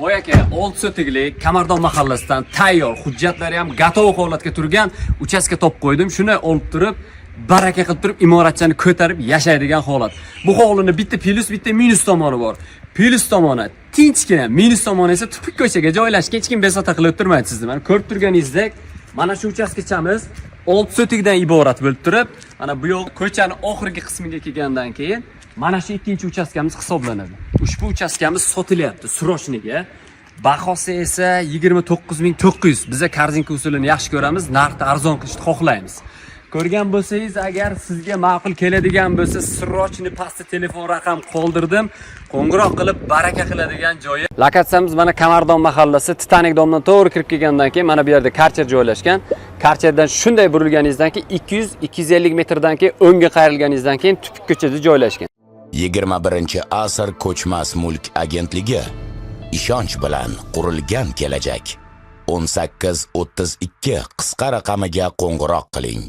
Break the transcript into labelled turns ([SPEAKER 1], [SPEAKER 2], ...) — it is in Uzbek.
[SPEAKER 1] Voy aka, 6 sotiklik Kamardon mahallasidan tayyor, hujjatlari ham gatov holatga turgan uchastka topib qo'ydim. Shuni olib turib, baraka qilib turib imoratchani ko'tarib yashaydigan holat. Bu hovlini bitta plus, bitta minus tomoni bor. Plus tomoni tinchgina, minus tomoni esa tupuk ko'chaga joylashgan. Hech kim bezovta qilib o'tirmaydi sizni. Mana ko'rib turganingizdek, mana shu uchastkachamiz 6 sotikdan iborat bo'lib turib, mana bu yoq ko'chaning oxirgi qismiga kelgandan keyin mana shu ikkinchi uchastkamiz hisoblanadi. Ushbu uchastkamiz sotilyapti srochniga. Bahosi esa 29900. Biz Korzinka usulini yaxshi ko'ramiz, narxni arzon qilishni xohlaymiz. Ko'rgan bo'lsangiz, agar sizga ma'qul keladigan bo'lsa, srochni pastda telefon raqam qoldirdim. Qo'ng'iroq qilib baraka qiladigan joyi. Lokatsiyamiz mana Kamardon mahallasi, Titanik domdan to'g'ri kirib kelgandan keyin mana bu yerda karcher joylashgan. Karcherdan shunday burilganingizdan keyin 200-250 metrdan keyin o'ngga qayrilganingizdan keyin tupuk ko'chada joylashgan.
[SPEAKER 2] 21-asr ko'chmas mulk agentligi ishonch bilan qurilgan kelajak. 1832 qisqa raqamiga qo'ng'iroq qiling.